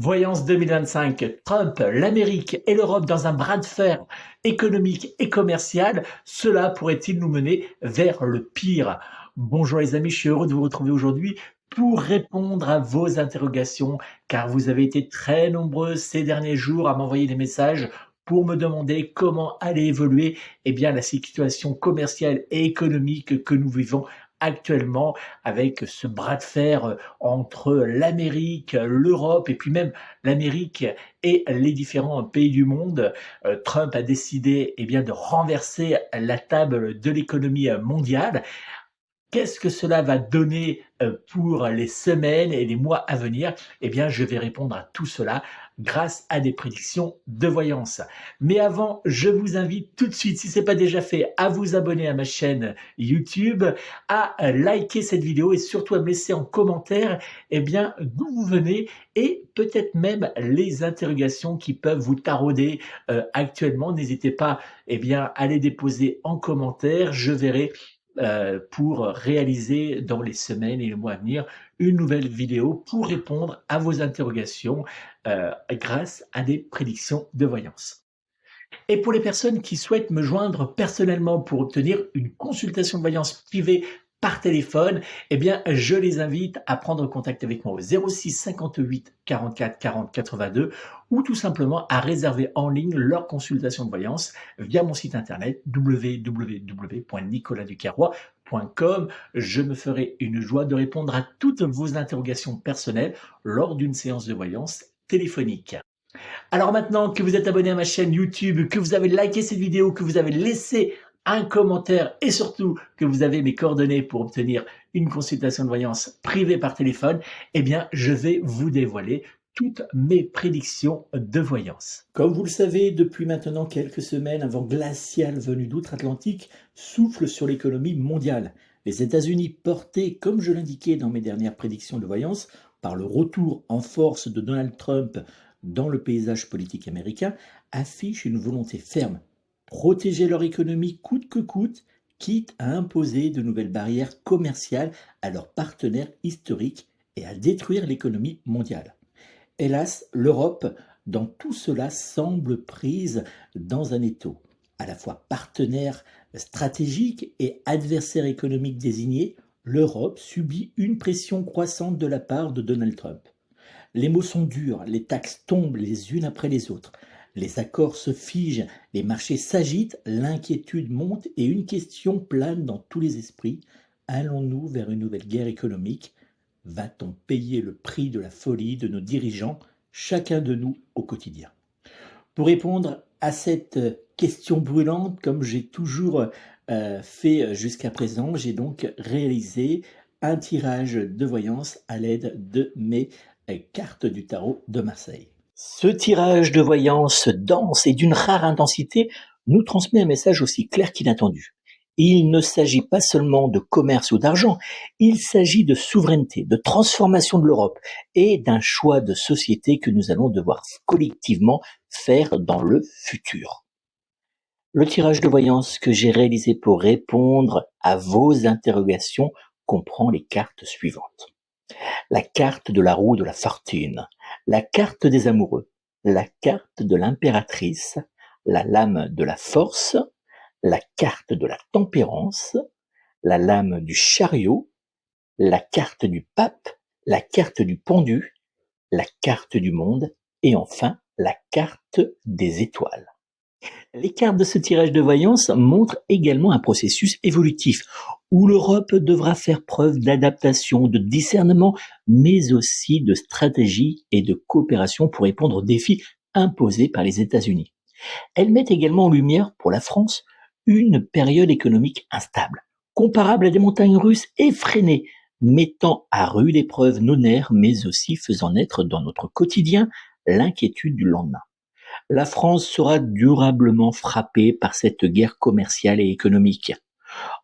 Voyance 2025, Trump, l'Amérique et l'Europe dans un bras de fer économique et commercial, cela pourrait-il nous mener vers le pire? Bonjour les amis, je suis heureux de vous retrouver aujourd'hui pour répondre à vos interrogations, car vous avez été très nombreux ces derniers jours à m'envoyer des messages pour me demander comment allait évoluer la situation commerciale et économique que nous vivons actuellement avec ce bras de fer entre l'Amérique, l'Europe et puis même l'Amérique et les différents pays du monde. Trump a décidé de renverser la table de l'économie mondiale. Qu'est-ce que cela va donner pour les semaines et les mois à venir? Je vais répondre à tout cela grâce à des prédictions de voyance. Mais avant, je vous invite tout de suite, si ce n'est pas déjà fait, à vous abonner à ma chaîne YouTube, à liker cette vidéo et surtout à me laisser en commentaire d'où vous venez et peut-être même les interrogations qui peuvent vous tarauder actuellement. N'hésitez pas à les déposer en commentaire. Je verrai pour réaliser dans les semaines et les mois à venir une nouvelle vidéo pour répondre à vos interrogations grâce à des prédictions de voyance. Et pour les personnes qui souhaitent me joindre personnellement pour obtenir une consultation de voyance privée par téléphone, je les invite à prendre contact avec moi au 06 58 44 40 82 ou tout simplement à réserver en ligne leur consultation de voyance via mon site internet www.nicolasducarrois.com. Je me ferai une joie de répondre à toutes vos interrogations personnelles lors d'une séance de voyance téléphonique. Alors maintenant que vous êtes abonné à ma chaîne YouTube, que vous avez liké cette vidéo, que vous avez laissé un commentaire et surtout que vous avez mes coordonnées pour obtenir une consultation de voyance privée par téléphone, je vais vous dévoiler toutes mes prédictions de voyance. Comme vous le savez, depuis maintenant quelques semaines, un vent glacial venu d'outre-Atlantique souffle sur l'économie mondiale. Les États-Unis, portés, comme je l'indiquais dans mes dernières prédictions de voyance, par le retour en force de Donald Trump dans le paysage politique américain, affichent une volonté ferme: protéger leur économie coûte que coûte, quitte à imposer de nouvelles barrières commerciales à leurs partenaires historiques et à détruire l'économie mondiale. Hélas, l'Europe, dans tout cela, semble prise dans un étau. À la fois partenaire stratégique et adversaire économique désigné, l'Europe subit une pression croissante de la part de Donald Trump. Les mots sont durs, les taxes tombent les unes après les autres. Les accords se figent, les marchés s'agitent, l'inquiétude monte et une question plane dans tous les esprits. Allons-nous vers une nouvelle guerre économique? Va-t-on payer le prix de la folie de nos dirigeants, chacun de nous au quotidien? Pour répondre à cette question brûlante, comme j'ai toujours fait jusqu'à présent, j'ai donc réalisé un tirage de voyance à l'aide de mes cartes du tarot de Marseille. Ce tirage de voyance dense et d'une rare intensité nous transmet un message aussi clair qu'inattendu. Il ne s'agit pas seulement de commerce ou d'argent, il s'agit de souveraineté, de transformation de l'Europe et d'un choix de société que nous allons devoir collectivement faire dans le futur. Le tirage de voyance que j'ai réalisé pour répondre à vos interrogations comprend les cartes suivantes. La carte de la roue de la fortune, la carte des amoureux, la carte de l'impératrice, la lame de la force, la carte de la tempérance, la lame du chariot, la carte du pape, la carte du pendu, la carte du monde et enfin la carte des étoiles. Les cartes de ce tirage de voyance montrent également un processus évolutif où l'Europe devra faire preuve d'adaptation, de discernement, mais aussi de stratégie et de coopération pour répondre aux défis imposés par les États-Unis. Elle met également en lumière, pour la France, une période économique instable, comparable à des montagnes russes effrénées, mettant à rude épreuve nos nerfs, mais aussi faisant naître dans notre quotidien l'inquiétude du lendemain. La France sera durablement frappée par cette guerre commerciale et économique.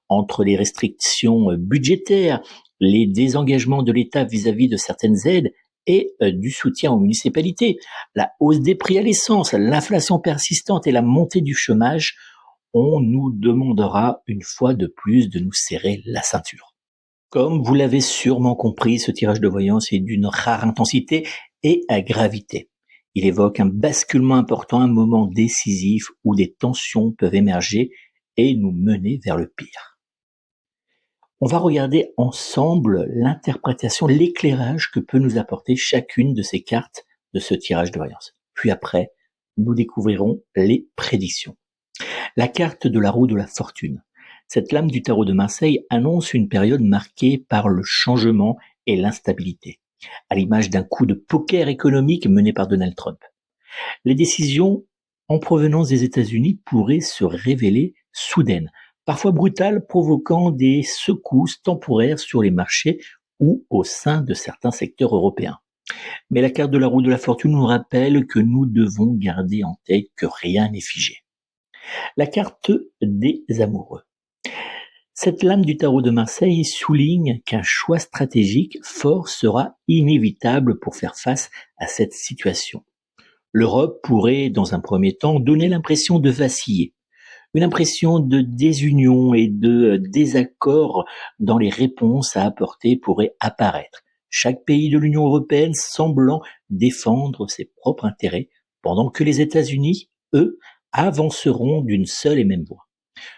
Entre les restrictions budgétaires, les désengagements de l'État vis-à-vis de certaines aides et du soutien aux municipalités, la hausse des prix à l'essence, l'inflation persistante et la montée du chômage, on nous demandera une fois de plus de nous serrer la ceinture. Comme vous l'avez sûrement compris, ce tirage de voyance est d'une rare intensité et à gravité. Il évoque un basculement important, un moment décisif où des tensions peuvent émerger et nous mener vers le pire. On va regarder ensemble l'interprétation, l'éclairage que peut nous apporter chacune de ces cartes de ce tirage de voyance. Puis après, nous découvrirons les prédictions. La carte de la roue de la fortune. Cette lame du tarot de Marseille annonce une période marquée par le changement et l'instabilité, à l'image d'un coup de poker économique mené par Donald Trump. Les décisions en provenance des États-Unis pourraient se révéler soudaines, parfois brutales, provoquant des secousses temporaires sur les marchés ou au sein de certains secteurs européens. Mais la carte de la roue de la fortune nous rappelle que nous devons garder en tête que rien n'est figé. La carte des amoureux. Cette lame du tarot de Marseille souligne qu'un choix stratégique fort sera inévitable pour faire face à cette situation. L'Europe pourrait, dans un premier temps, donner l'impression de vaciller, une impression de désunion et de désaccord dans les réponses à apporter pourrait apparaître. Chaque pays de l'Union européenne semblant défendre ses propres intérêts, pendant que les États-Unis, eux, avanceront d'une seule et même voie.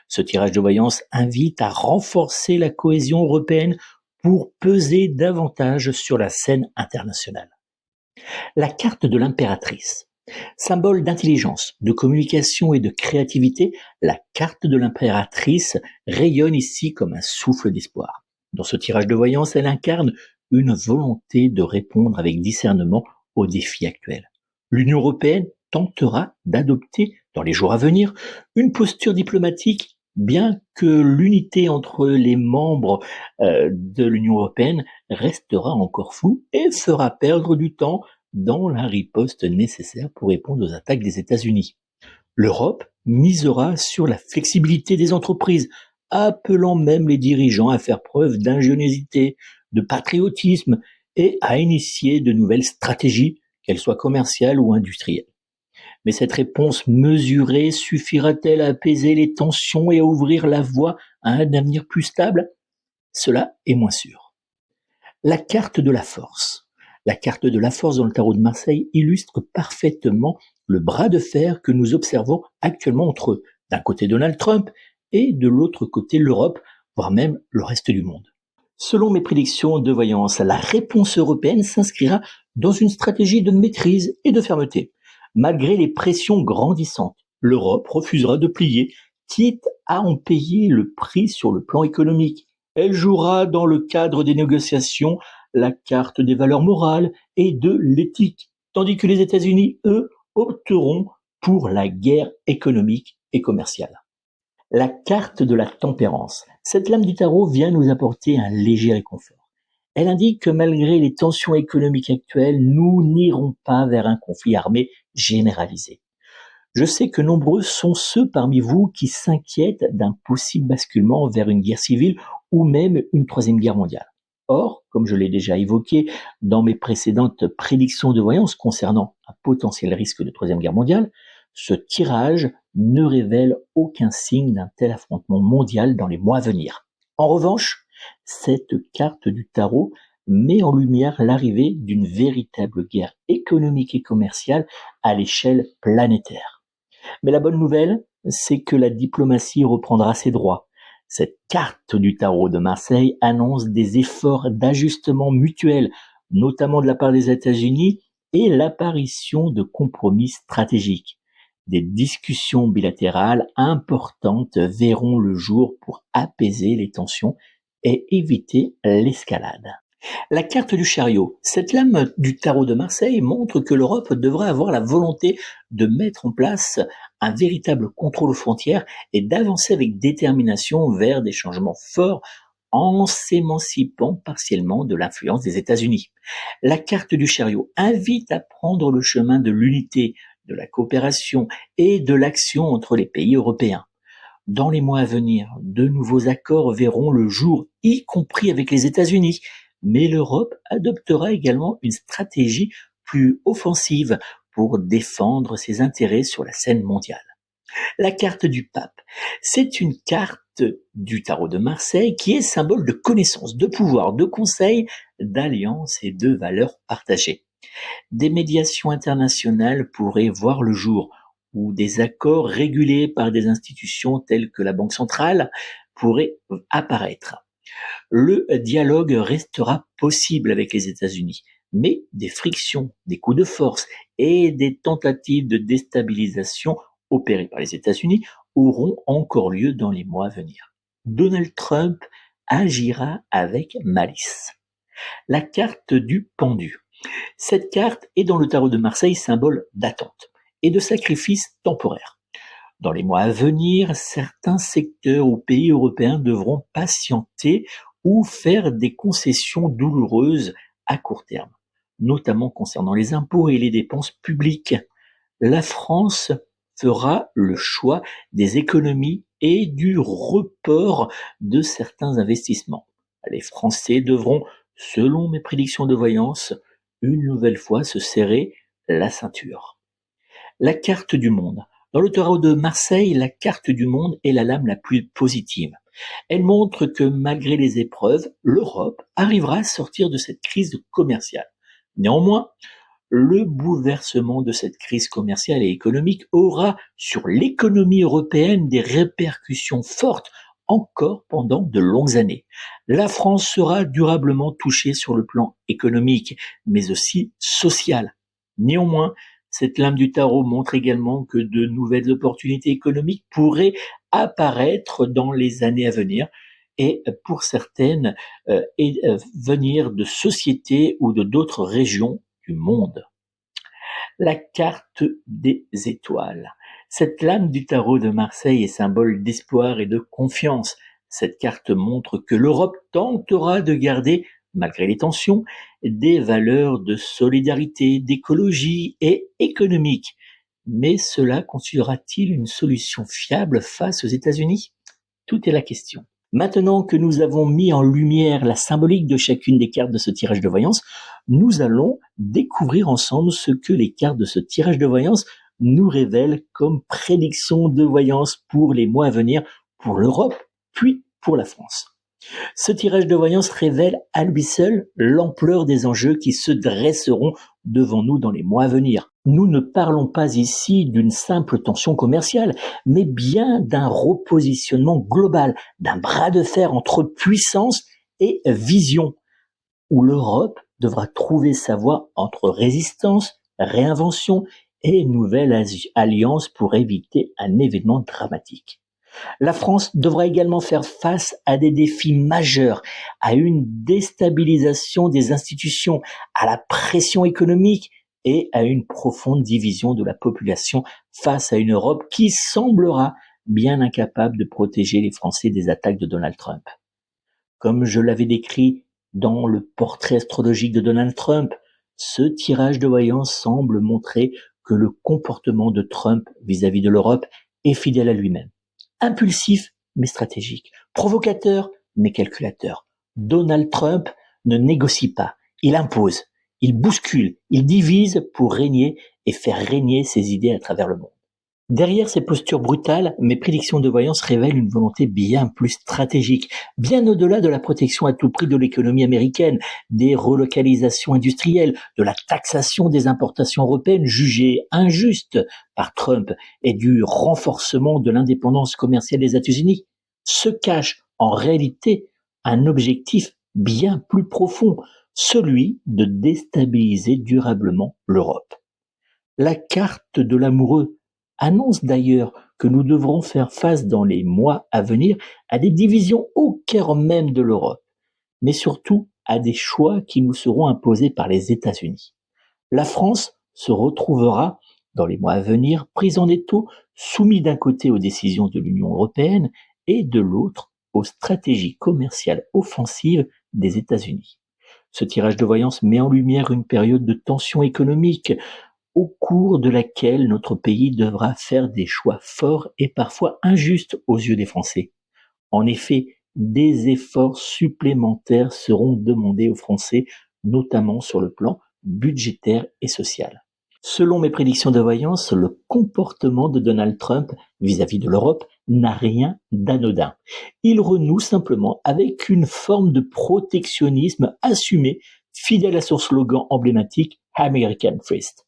Ce tirage de voyance invite à renforcer la cohésion européenne pour peser davantage sur la scène internationale. La carte de l'impératrice. Symbole d'intelligence, de communication et de créativité, la carte de l'impératrice rayonne ici comme un souffle d'espoir. Dans ce tirage de voyance, elle incarne une volonté de répondre avec discernement aux défis actuels. L'Union européenne tentera d'adopter, dans les jours à venir, une posture diplomatique, bien que l'unité entre les membres de l'Union européenne restera encore floue et fera perdre du temps dans la riposte nécessaire pour répondre aux attaques des États-Unis. L'Europe misera sur la flexibilité des entreprises, appelant même les dirigeants à faire preuve d'ingéniosité, de patriotisme et à initier de nouvelles stratégies, qu'elles soient commerciales ou industrielles. Mais cette réponse mesurée suffira-t-elle à apaiser les tensions et à ouvrir la voie à un avenir plus stable ? Cela est moins sûr. La carte de la force. La carte de la force dans le tarot de Marseille illustre parfaitement le bras de fer que nous observons actuellement entre, d'un côté, Donald Trump et de l'autre côté, l'Europe, voire même le reste du monde. Selon mes prédictions de voyance, la réponse européenne s'inscrira dans une stratégie de maîtrise et de fermeté. Malgré les pressions grandissantes, l'Europe refusera de plier, quitte à en payer le prix sur le plan économique. Elle jouera dans le cadre des négociations la carte des valeurs morales et de l'éthique, tandis que les États-Unis, eux, opteront pour la guerre économique et commerciale. La carte de la tempérance. Cette lame du tarot vient nous apporter un léger réconfort. Elle indique que malgré les tensions économiques actuelles, nous n'irons pas vers un conflit armé généralisé. Je sais que nombreux sont ceux parmi vous qui s'inquiètent d'un possible basculement vers une guerre civile ou même une troisième guerre mondiale. Or, comme je l'ai déjà évoqué dans mes précédentes prédictions de voyance concernant un potentiel risque de troisième guerre mondiale, ce tirage ne révèle aucun signe d'un tel affrontement mondial dans les mois à venir. En revanche, cette carte du tarot met en lumière l'arrivée d'une véritable guerre économique et commerciale à l'échelle planétaire. Mais la bonne nouvelle, c'est que la diplomatie reprendra ses droits. Cette carte du tarot de Marseille annonce des efforts d'ajustement mutuel, notamment de la part des États-Unis, et l'apparition de compromis stratégiques. Des discussions bilatérales importantes verront le jour pour apaiser les tensions et éviter l'escalade. La carte du chariot. Cette lame du tarot de Marseille montre que l'Europe devrait avoir la volonté de mettre en place un véritable contrôle aux frontières et d'avancer avec détermination vers des changements forts en s'émancipant partiellement de l'influence des États-Unis. La carte du chariot invite à prendre le chemin de l'unité, de la coopération et de l'action entre les pays européens. Dans les mois à venir, de nouveaux accords verront le jour, y compris avec les États-Unis. Mais l'Europe adoptera également une stratégie plus offensive pour défendre ses intérêts sur la scène mondiale. La carte du pape, c'est une carte du tarot de Marseille qui est symbole de connaissance, de pouvoir, de conseil, d'alliance et de valeurs partagées. Des médiations internationales pourraient voir le jour, ou des accords régulés par des institutions telles que la Banque centrale pourraient apparaître. Le dialogue restera possible avec les États-Unis, mais des frictions, des coups de force et des tentatives de déstabilisation opérées par les États-Unis auront encore lieu dans les mois à venir. Donald Trump agira avec malice. La carte du pendu. Cette carte est dans le tarot de Marseille symbole d'attente et de sacrifice temporaire. Dans les mois à venir, certains secteurs ou pays européens devront patienter ou faire des concessions douloureuses à court terme, notamment concernant les impôts et les dépenses publiques. La France fera le choix des économies et du report de certains investissements. Les Français devront, selon mes prédictions de voyance, une nouvelle fois se serrer la ceinture. La carte du monde. Dans le tarot de Marseille, la carte du monde est la lame la plus positive. Elle montre que malgré les épreuves, l'Europe arrivera à sortir de cette crise commerciale. Néanmoins, le bouleversement de cette crise commerciale et économique aura sur l'économie européenne des répercussions fortes encore pendant de longues années. La France sera durablement touchée sur le plan économique, mais aussi social. Néanmoins, cette lame du tarot montre également que de nouvelles opportunités économiques pourraient apparaître dans les années à venir et pour certaines venir de sociétés ou de d'autres régions du monde. La carte des étoiles. Cette lame du tarot de Marseille est symbole d'espoir et de confiance. Cette carte montre que l'Europe tentera de garder, malgré les tensions, des valeurs de solidarité, d'écologie et économique. Mais cela constituera-t-il une solution fiable face aux États-Unis? Tout est la question. Maintenant que nous avons mis en lumière la symbolique de chacune des cartes de ce tirage de voyance, nous allons découvrir ensemble ce que les cartes de ce tirage de voyance nous révèlent comme prédiction de voyance pour les mois à venir, pour l'Europe, puis pour la France. Ce tirage de voyance révèle à lui seul l'ampleur des enjeux qui se dresseront devant nous dans les mois à venir. Nous ne parlons pas ici d'une simple tension commerciale, mais bien d'un repositionnement global, d'un bras de fer entre puissance et vision, où l'Europe devra trouver sa voie entre résistance, réinvention et nouvelle alliance pour éviter un événement dramatique. La France devra également faire face à des défis majeurs, à une déstabilisation des institutions, à la pression économique et à une profonde division de la population face à une Europe qui semblera bien incapable de protéger les Français des attaques de Donald Trump. Comme je l'avais décrit dans le portrait astrologique de Donald Trump, ce tirage de voyance semble montrer que le comportement de Trump vis-à-vis de l'Europe est fidèle à lui-même. Impulsif mais stratégique, provocateur mais calculateur. Donald Trump ne négocie pas, il impose, il bouscule, il divise pour régner et faire régner ses idées à travers le monde. Derrière ces postures brutales, mes prédictions de voyance révèlent une volonté bien plus stratégique, bien au-delà de la protection à tout prix de l'économie américaine, des relocalisations industrielles, de la taxation des importations européennes jugées injustes par Trump et du renforcement de l'indépendance commerciale des États-Unis. Se cache en réalité un objectif bien plus profond, celui de déstabiliser durablement l'Europe. La carte de l'amoureux annonce d'ailleurs que nous devrons faire face dans les mois à venir à des divisions au cœur même de l'Europe, mais surtout à des choix qui nous seront imposés par les États-Unis. La France se retrouvera dans les mois à venir prise en étau, soumis d'un côté aux décisions de l'Union européenne et de l'autre aux stratégies commerciales offensives des États-Unis. Ce tirage de voyance met en lumière une période de tension économique au cours de laquelle notre pays devra faire des choix forts et parfois injustes aux yeux des Français. En effet, des efforts supplémentaires seront demandés aux Français, notamment sur le plan budgétaire et social. Selon mes prédictions de voyance, le comportement de Donald Trump vis-à-vis de l'Europe n'a rien d'anodin. Il renoue simplement avec une forme de protectionnisme assumé, fidèle à son slogan emblématique American First.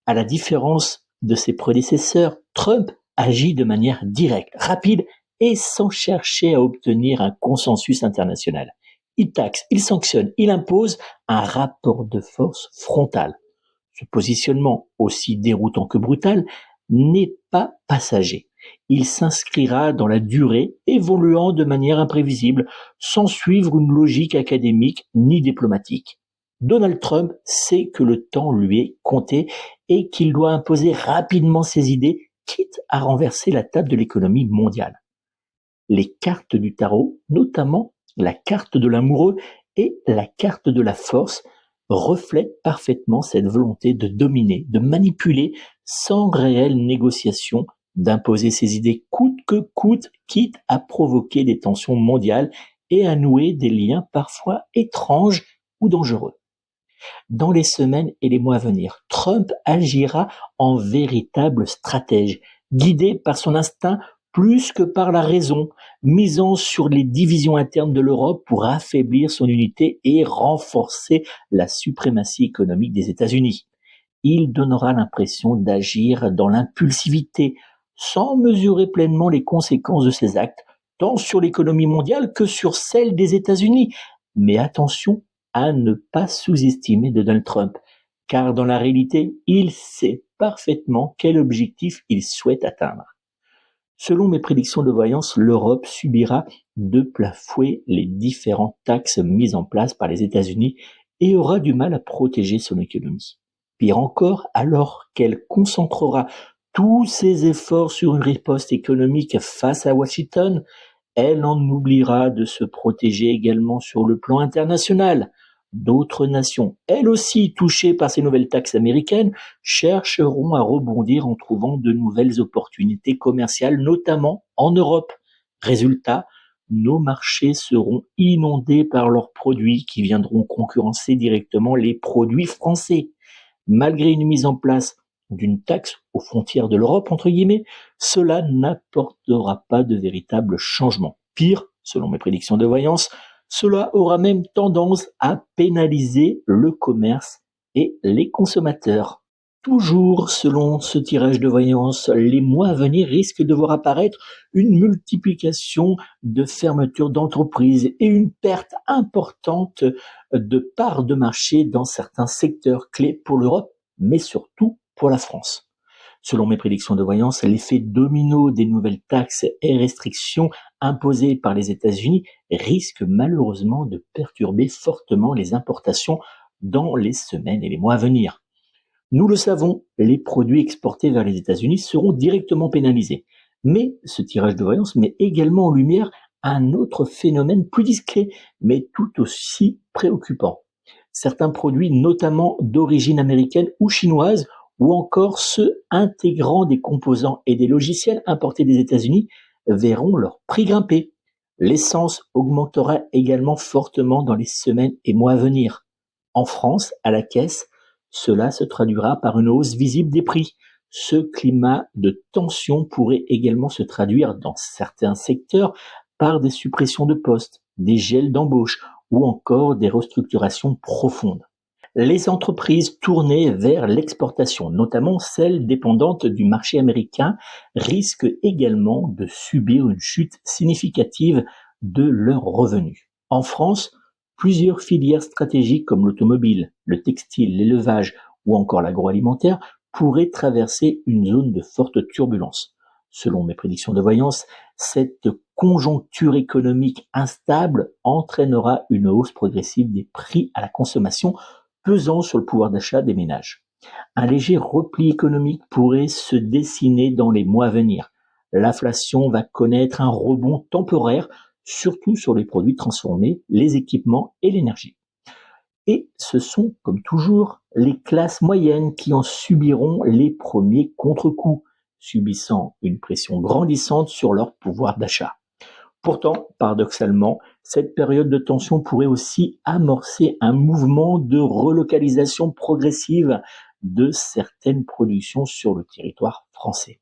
À la différence de ses prédécesseurs, Trump agit de manière directe, rapide et sans chercher à obtenir un consensus international. Il taxe, il sanctionne, il impose un rapport de force frontal. Ce positionnement, aussi déroutant que brutal, n'est pas passager. Il s'inscrira dans la durée, évoluant de manière imprévisible, sans suivre une logique académique ni diplomatique. Donald Trump sait que le temps lui est compté et qu'il doit imposer rapidement ses idées, quitte à renverser la table de l'économie mondiale. Les cartes du tarot, notamment la carte de l'amoureux et la carte de la force, reflètent parfaitement cette volonté de dominer, de manipuler sans réelle négociation, d'imposer ses idées coûte que coûte, quitte à provoquer des tensions mondiales et à nouer des liens parfois étranges ou dangereux. Dans les semaines et les mois à venir, Trump agira en véritable stratège, guidé par son instinct plus que par la raison, misant sur les divisions internes de l'Europe pour affaiblir son unité et renforcer la suprématie économique des États-Unis. Il donnera l'impression d'agir dans l'impulsivité, sans mesurer pleinement les conséquences de ses actes, tant sur l'économie mondiale que sur celle des États-Unis. Mais attention à ne pas sous-estimer Donald Trump, car dans la réalité, il sait parfaitement quel objectif il souhaite atteindre. Selon mes prédictions de voyance, l'Europe subira de plein fouet les différentes taxes mises en place par les États-Unis et aura du mal à protéger son économie. Pire encore, alors qu'elle concentrera tous ses efforts sur une riposte économique face à Washington, elle en oubliera de se protéger également sur le plan international. D'autres nations, elles aussi touchées par ces nouvelles taxes américaines, chercheront à rebondir en trouvant de nouvelles opportunités commerciales, notamment en Europe. Résultat, nos marchés seront inondés par leurs produits qui viendront concurrencer directement les produits français. Malgré une mise en place d'une taxe aux frontières de l'Europe, entre guillemets, cela n'apportera pas de véritable changement. Pire, selon mes prédictions de voyance, cela aura même tendance à pénaliser le commerce et les consommateurs. Toujours selon ce tirage de voyance, les mois à venir risquent de voir apparaître une multiplication de fermetures d'entreprises et une perte importante de parts de marché dans certains secteurs clés pour l'Europe, mais surtout pour la France. Selon mes prédictions de voyance, l'effet domino des nouvelles taxes et restrictions imposées par les États-Unis risque malheureusement de perturber fortement les importations dans les semaines et les mois à venir. Nous le savons, les produits exportés vers les États-Unis seront directement pénalisés. Mais ce tirage de voyance met également en lumière un autre phénomène plus discret, mais tout aussi préoccupant. Certains produits, notamment d'origine américaine ou chinoise, ou encore ceux intégrant des composants et des logiciels importés des États-Unis, verront leur prix grimper. L'essence augmentera également fortement dans les semaines et mois à venir. En France, à la caisse, cela se traduira par une hausse visible des prix. Ce climat de tension pourrait également se traduire dans certains secteurs par des suppressions de postes, des gels d'embauche ou encore des restructurations profondes. Les entreprises tournées vers l'exportation, notamment celles dépendantes du marché américain, risquent également de subir une chute significative de leurs revenus. En France, plusieurs filières stratégiques comme l'automobile, le textile, l'élevage ou encore l'agroalimentaire pourraient traverser une zone de forte turbulence. Selon mes prédictions de voyance, cette conjoncture économique instable entraînera une hausse progressive des prix à la consommation, pesant sur le pouvoir d'achat des ménages. Un léger repli économique pourrait se dessiner dans les mois à venir. L'inflation va connaître un rebond temporaire, surtout sur les produits transformés, les équipements et l'énergie. Et ce sont, comme toujours, les classes moyennes qui en subiront les premiers contre-coups, subissant une pression grandissante sur leur pouvoir d'achat. Pourtant, paradoxalement, cette période de tension pourrait aussi amorcer un mouvement de relocalisation progressive de certaines productions sur le territoire français.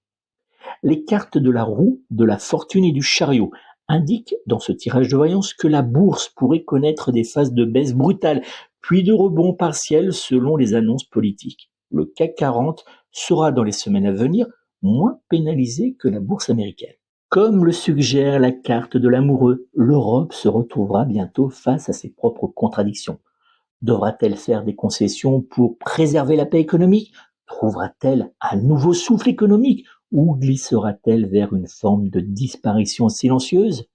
Les cartes de la roue, de la fortune et du chariot indiquent dans ce tirage de voyance que la bourse pourrait connaître des phases de baisse brutale, puis de rebond partiel selon les annonces politiques. Le CAC 40 sera dans les semaines à venir moins pénalisé que la bourse américaine. Comme le suggère la carte de l'amoureux, l'Europe se retrouvera bientôt face à ses propres contradictions. Devra-t-elle faire des concessions pour préserver la paix économique? Trouvera-t-elle un nouveau souffle économique ou glissera-t-elle vers une forme de disparition silencieuse?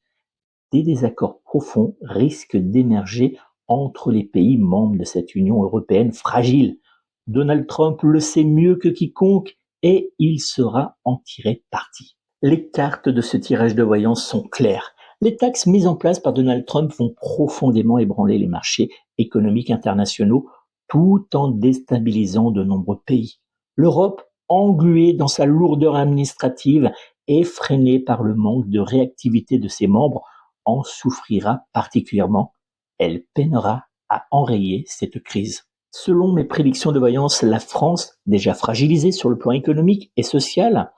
Des désaccords profonds risquent d'émerger entre les pays membres de cette Union européenne fragile. Donald Trump le sait mieux que quiconque et il sera en tiré parti. Les cartes de ce tirage de voyance sont claires. Les taxes mises en place par Donald Trump vont profondément ébranler les marchés économiques internationaux tout en déstabilisant de nombreux pays. L'Europe, engluée dans sa lourdeur administrative et freinée par le manque de réactivité de ses membres, en souffrira particulièrement. Elle peinera à enrayer cette crise. Selon mes prédictions de voyance, la France, déjà fragilisée sur le plan économique et social,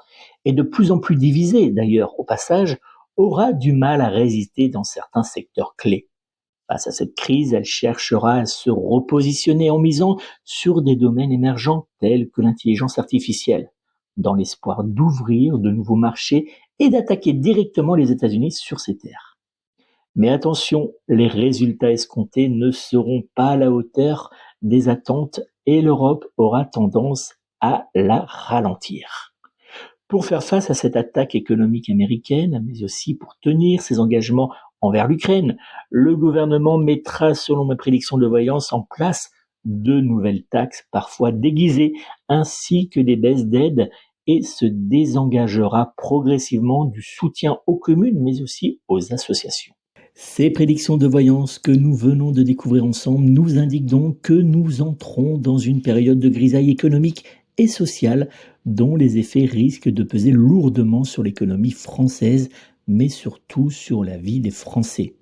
et de plus en plus divisée d'ailleurs au passage, aura du mal à résister dans certains secteurs clés. Face à cette crise, elle cherchera à se repositionner en misant sur des domaines émergents tels que l'intelligence artificielle, dans l'espoir d'ouvrir de nouveaux marchés et d'attaquer directement les États-Unis sur ces terres. Mais attention, les résultats escomptés ne seront pas à la hauteur des attentes et l'Europe aura tendance à la ralentir. Pour faire face à cette attaque économique américaine, mais aussi pour tenir ses engagements envers l'Ukraine, le gouvernement mettra, selon mes prédictions de voyance, en place de nouvelles taxes, parfois déguisées, ainsi que des baisses d'aides, et se désengagera progressivement du soutien aux communes, mais aussi aux associations. Ces prédictions de voyance que nous venons de découvrir ensemble nous indiquent donc que nous entrons dans une période de grisaille économique et sociale dont les effets risquent de peser lourdement sur l'économie française, mais surtout sur la vie des Français.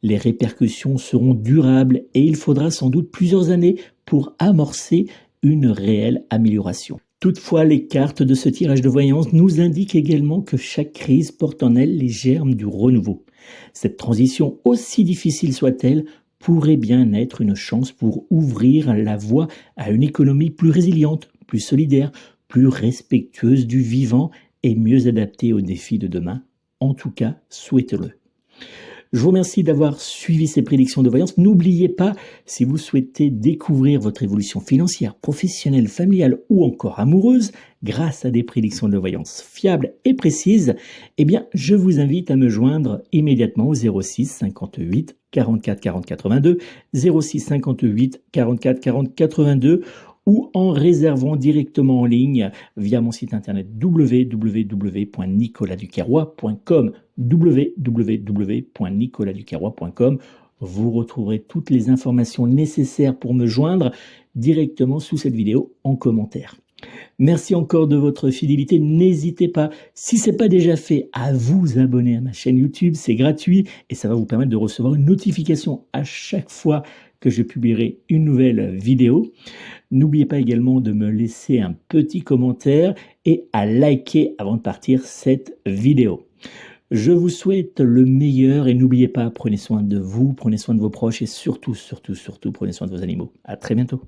Les répercussions seront durables et il faudra sans doute plusieurs années pour amorcer une réelle amélioration. Toutefois, les cartes de ce tirage de voyance nous indiquent également que chaque crise porte en elle les germes du renouveau. Cette transition, aussi difficile soit-elle, pourrait bien être une chance pour ouvrir la voie à une économie plus résiliente, plus solidaire, plus respectueuse du vivant et mieux adaptée aux défis de demain. En tout cas, souhaitez-le. Je vous remercie d'avoir suivi ces prédictions de voyance. N'oubliez pas, si vous souhaitez découvrir votre évolution financière, professionnelle, familiale ou encore amoureuse, grâce à des prédictions de voyance fiables et précises, eh bien, je vous invite à me joindre immédiatement au 06 58 44 40 82, 06 58 44 40 82, ou en réservant directement en ligne via mon site internet www.nicolasduquerrois.com, www.nicolasduquerrois.com. Vous retrouverez toutes les informations nécessaires pour me joindre directement sous cette vidéo en commentaire. Merci encore de votre fidélité. N'hésitez pas, si ce n'est pas déjà fait, à vous abonner à ma chaîne YouTube. C'est gratuit et ça va vous permettre de recevoir une notification à chaque fois que je publierai une nouvelle vidéo. N'oubliez pas également de me laisser un petit commentaire et à liker avant de partir cette vidéo. Je vous souhaite le meilleur et n'oubliez pas, prenez soin de vous, prenez soin de vos proches et surtout, prenez soin de vos animaux. À très bientôt.